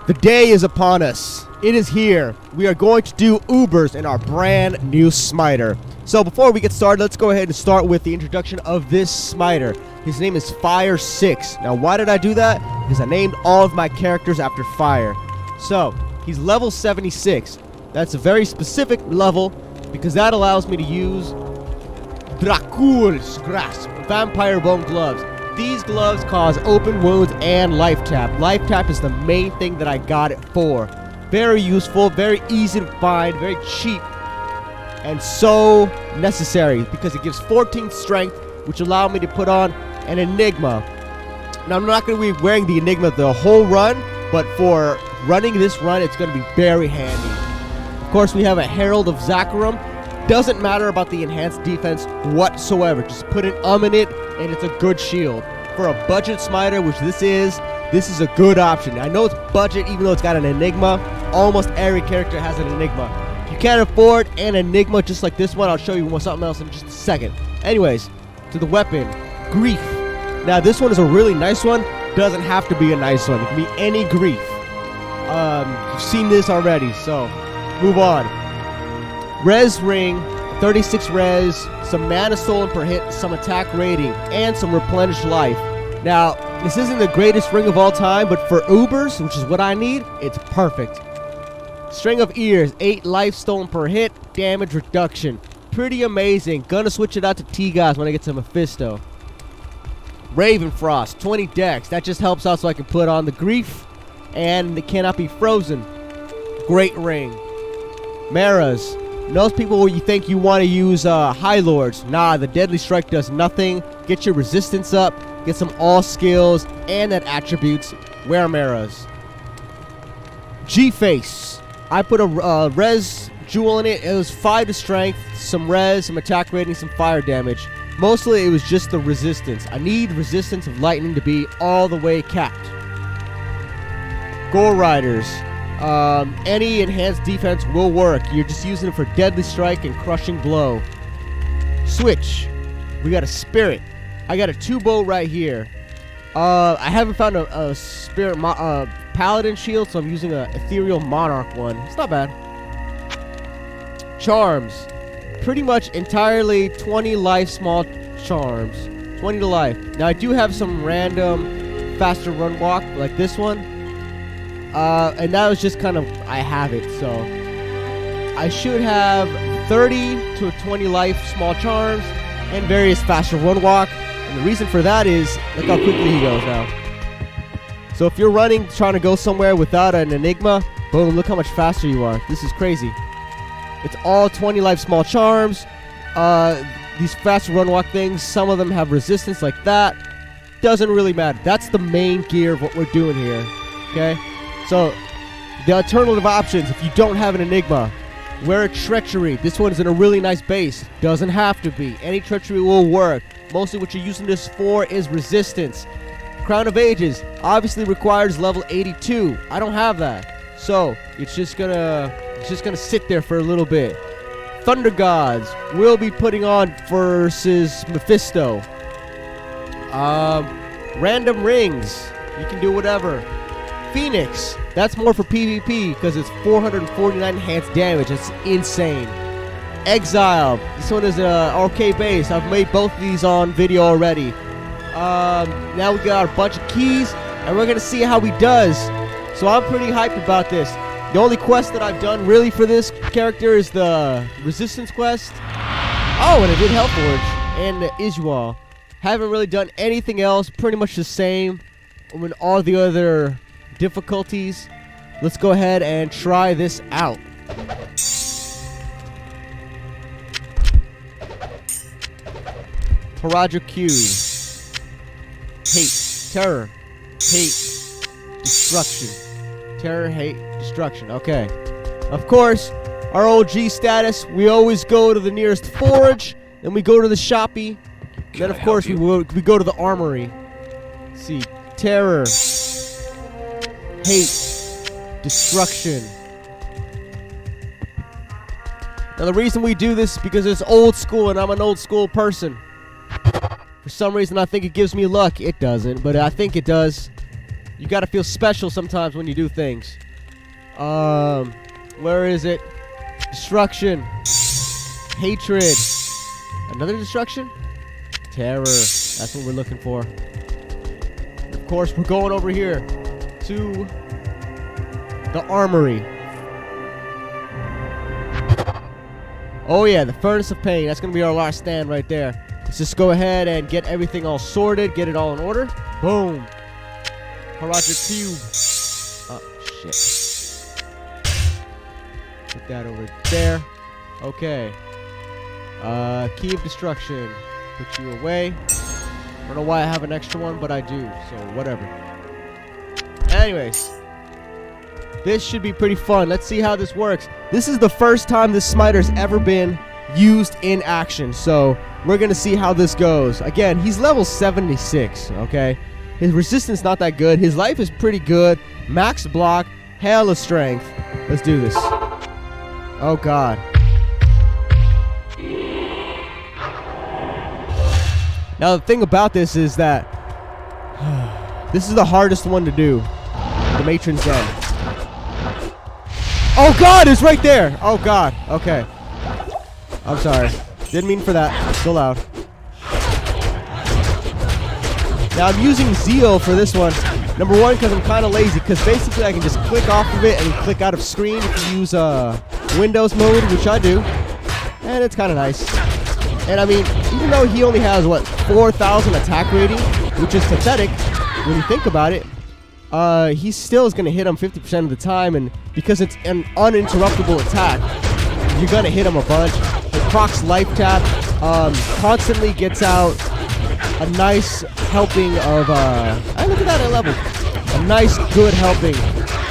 The day is upon us. It is here. We are going to do Ubers in our brand new Smiter. So before we get started, let's go ahead and start with the introduction of this Smiter. His name is Fire 6. Now why did I do that? Because I named all of my characters after fire. So he's level 76. That's a very specific level because that allows me to use Dracul's Grasp, Vampire Bone Gloves. These gloves cause open wounds and life tap. Life tap is the main thing that I got it for. Very useful, very easy to find, very cheap, and so necessary because it gives 14 strength, which allowed me to put on an Enigma. Now I'm not going to be wearing the Enigma the whole run, but for running this run, it's going to be very handy. Of course, we have a Herald of Zakarum. Doesn't matter about the enhanced defense whatsoever. Just put an in it, and it's a good shield. For a budget Smiter, which this is a good option. I know it's budget, even though it's got an Enigma. Almost every character has an Enigma. If you can't afford an Enigma just like this one, I'll show you something else in just a second. Anyways, to the weapon, Grief. Now, this one is a really nice one. Doesn't have to be a nice one. It can be any Grief. You've seen this already, so move on. Res Ring, 36 res, some mana stolen per hit, some attack rating, and some replenished life. Now, this isn't the greatest ring of all time, but for Ubers, which is what I need, it's perfect. String of Ears, 8 life stolen per hit, damage reduction. Pretty amazing. Gonna switch it out to T-Guys when I get to Mephisto. Raven Frost, 20 dex. That just helps out so I can put on the Grief, and it cannot be frozen. Great ring. Maras. Most people where you think you want to use High Lords. Nah, the Deadly Strike does nothing. Get your resistance up, get some all skills, and that attributes. Wear Maras. G-Face. I put a res jewel in it. It was 5 to strength, some res, some attack rating, some fire damage. Mostly it was just the resistance. I need resistance of lightning to be all the way capped. Gore Riders. Any enhanced defense will work. You're just using it for Deadly Strike and Crushing Blow. Switch. We got a Spirit. I got a 2-bow right here. I haven't found a Spirit Paladin shield, so I'm using a Ethereal Monarch one. It's not bad. Charms. Pretty much entirely 20 life small charms. 20 to life. Now I do have some random faster run walk like this one. And that was just kind of, I have it, so I should have 30 to 20 life small charms and various faster run walk. And the reason for that is, look how quickly he goes now. So if you're running, trying to go somewhere without an Enigma, boom, look how much faster you are. This is crazy. It's all 20 life small charms. These fast run walk things, some of them have resistance like that. Doesn't really matter. That's the main gear of what we're doing here. Okay? So, the alternative options, if you don't have an Enigma, wear a Treachery. This one is in a really nice base. Doesn't have to be. Any Treachery will work. Mostly what you're using this for is resistance. Crown of Ages obviously requires level 82. I don't have that. So, it's just gonna sit there for a little bit. Thunder Gods will be putting on versus Mephisto. Random Rings. You can do whatever. Phoenix, that's more for PvP because it's 449 enhanced damage. It's insane. Exile, this one is arcade base. I've made both of these on video already. Now we got our bunch of keys, and we're gonna see how he does. So I'm pretty hyped about this. The only quest that I've done really for this character is the Resistance quest. Oh, and I did Hell Forge and Isual. Haven't really done anything else. Pretty much the same with all the other difficulties. Let's go ahead and try this out. Paraja Q. Hate. Terror. Hate. Destruction. Terror, hate, destruction. Okay. Of course, our OG status, we always go to the nearest forge, then we go to the shoppy, and then of course we go to the armory. Let's see. Terror. Hate, destruction. Now the reason we do this is because it's old school and I'm an old school person. For some reason I think it gives me luck. It doesn't, but I think it does. You gotta feel special sometimes when you do things. Where is it? Destruction. Hatred. Another destruction? Terror. That's what we're looking for. Of course, we're going over here to the armory. Oh yeah, the furnace of pain. That's gonna be our last stand right there. Let's just go ahead and get everything all sorted, get it all in order. Boom. Project Cube. Oh shit. Put that over there. Okay. Key of destruction. Put you away. I don't know why I have an extra one, but I do. So whatever. Anyways. This should be pretty fun. Let's see how this works. This is the first time this smiter's ever been used in action. So we're going to see how this goes. Again, he's level 76, okay? His resistance not that good. His life is pretty good. Max block. Hella strength. Let's do this. Oh, God. Now, the thing about this is that this is the hardest one to do. The matron's den. Oh God, it's right there. Oh God. Okay. I'm sorry. Didn't mean for that. So loud. Now I'm using Zeal for this one. Number one, because I'm kind of lazy. Because basically I can just click off of it and click out of screen if you use Windows mode, which I do. And it's kind of nice. And I mean, even though he only has, what, 4,000 attack rating, which is pathetic when you think about it, he still is going to hit him 50% of the time, and because it's an uninterruptible attack, you're going to hit him a bunch. It procs life tap, constantly gets out a nice helping of, hey, look at that level. A nice, good helping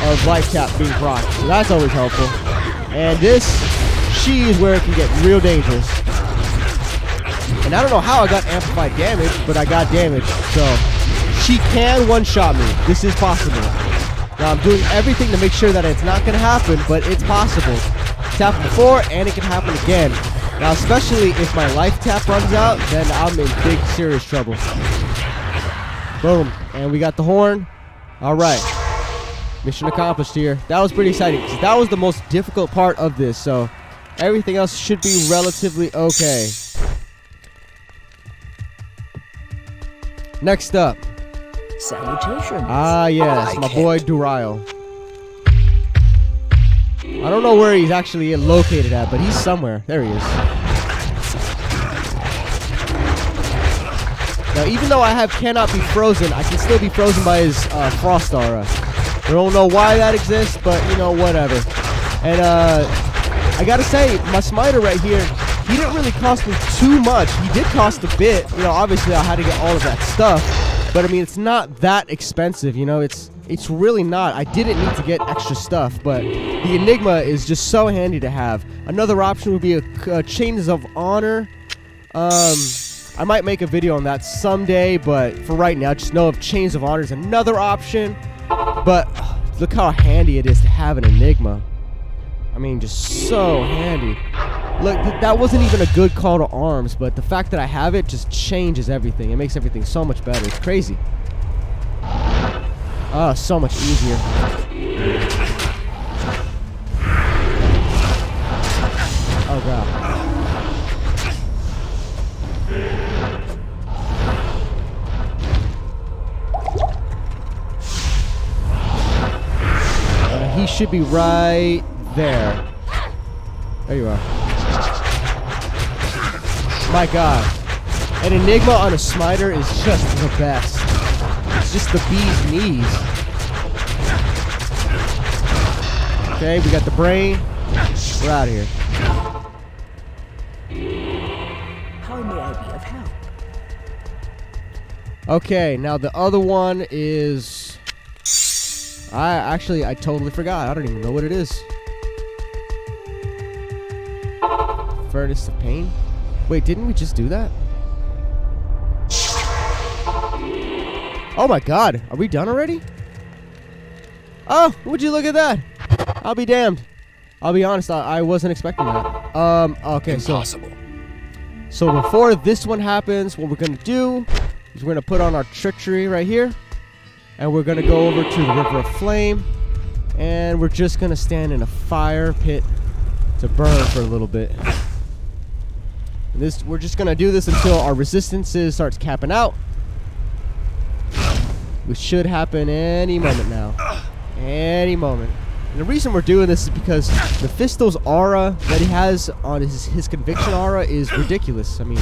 of life tap being procced, so that's always helpful. And this, she is where it can get real dangerous. And I don't know how I got amplified damage, but I got damage, so she can one-shot me. This is possible. Now, I'm doing everything to make sure that it's not going to happen, but it's possible. It's happened before, and it can happen again. Now, especially if my life tap runs out, then I'm in big, serious trouble. Boom. And we got the horn. All right. Mission accomplished here. That was pretty exciting, because that was the most difficult part of this, so everything else should be relatively okay. Next up. Salutations. Ah, yes, my boy Durile. I don't know where he's actually located at, but he's somewhere. There he is. Now, even though I cannot be frozen, I can still be frozen by his frost aura. I don't know why that exists, but you know, whatever. And I gotta say, my smiter right here, he didn't really cost me too much. He did cost a bit. You know, obviously I had to get all of that stuff. But I mean, it's not that expensive, you know, it's really not. I didn't need to get extra stuff, but the Enigma is just so handy to have. Another option would be a Chains of Honor. I might make a video on that someday, but for right now, just know if Chains of Honor is another option. But look how handy it is to have an Enigma. I mean, just so handy. Look, that wasn't even a good call to arms, but the fact that I have it just changes everything. It makes everything so much better. It's crazy. Oh, so much easier. Oh, God. He should be right there. There you are. My God. An Enigma on a smiter is just the best. It's just the bee's knees. Okay, we got the brain. We're out of here. How may I be of help? Okay, now the other one is... I totally forgot. I don't even know what it is. Furnace of Pain? Wait, didn't we just do that? Oh my God, are we done already? Oh, would you look at that? I'll be damned. I'll be honest, I wasn't expecting that. Okay, Impossible. So before this one happens, what we're gonna do is we're gonna put on our treachery right here. And we're going to go over to the River of Flame. And we're just going to stand in a fire pit to burn for a little bit. And we're just going to do this until our resistances starts capping out. Which should happen any moment now. Any moment. And the reason we're doing this is because Mephisto's aura that he has on his conviction aura is ridiculous. I mean,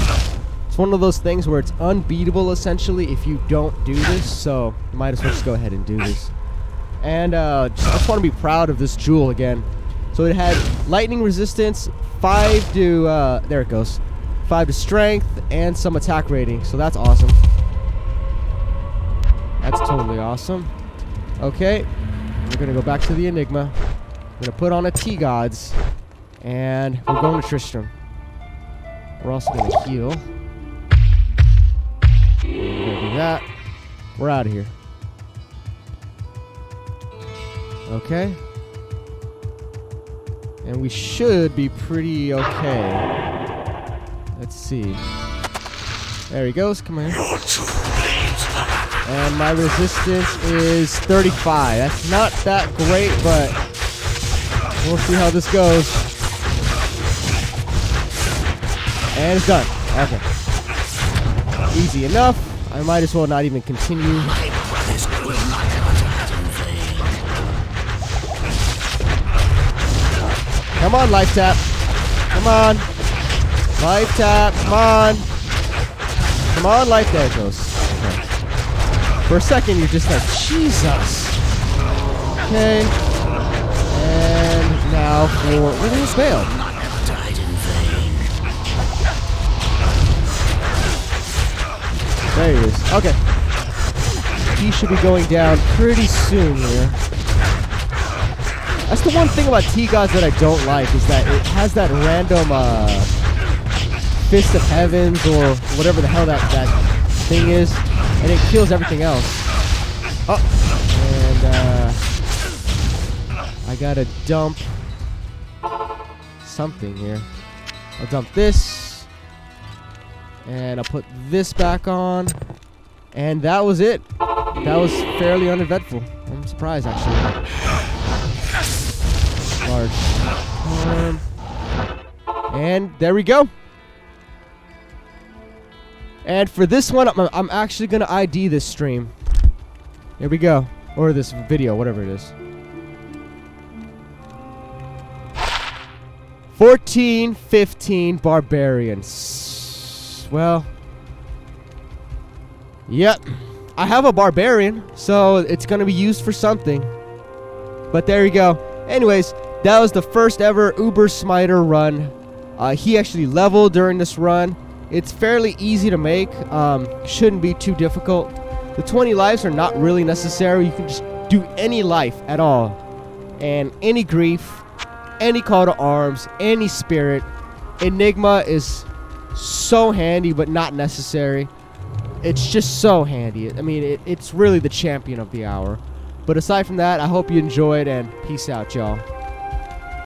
it's one of those things where it's unbeatable essentially if you don't do this. So you might as well just go ahead and do this. And I just want to be proud of this jewel again. So it had lightning resistance, 5 to there it goes, 5 to strength, and some attack rating. So that's awesome. That's totally awesome. Okay, we're gonna go back to the Enigma. We're gonna put on a T-Gods, and we're going to Tristram. We're also gonna heal. We're gonna do that. We're out of here. Okay. And we should be pretty okay. Let's see. There he goes. Come here. And my resistance is 35. That's not that great, but we'll see how this goes. And it's done. Okay. Easy enough. I might as well not even continue. Come on, life tap. Come on. Life tap. Come on. Come on, life. There it goes. Okay. For a second, you're just like, Jesus. Okay. And now for... Where did his fail? There he is. Okay. He should be going down pretty soon here. That's the one thing about T-Gods that I don't like, is that it has that random Fist of Heavens or whatever the hell that thing is, and it kills everything else. Oh, and I gotta dump something here. I'll dump this, and I'll put this back on, and that was it. That was fairly uneventful. I'm surprised, actually. Large arm. And there we go. And for this one, I'm actually going to ID this stream. Here we go. Or this video, whatever it is. 1415 Barbarians. Well, yep. I have a Barbarian, so it's going to be used for something. But there you go. Anyways, that was the first ever Uber Smiter run. He actually leveled during this run. It's fairly easy to make. Shouldn't be too difficult. The 20 lives are not really necessary. You can just do any life at all. And any grief, any call to arms, any spirit. Enigma is so handy, but not necessary. It's just so handy. I mean, it's really the champion of the hour. But aside from that, I hope you enjoyed, and peace out, y'all.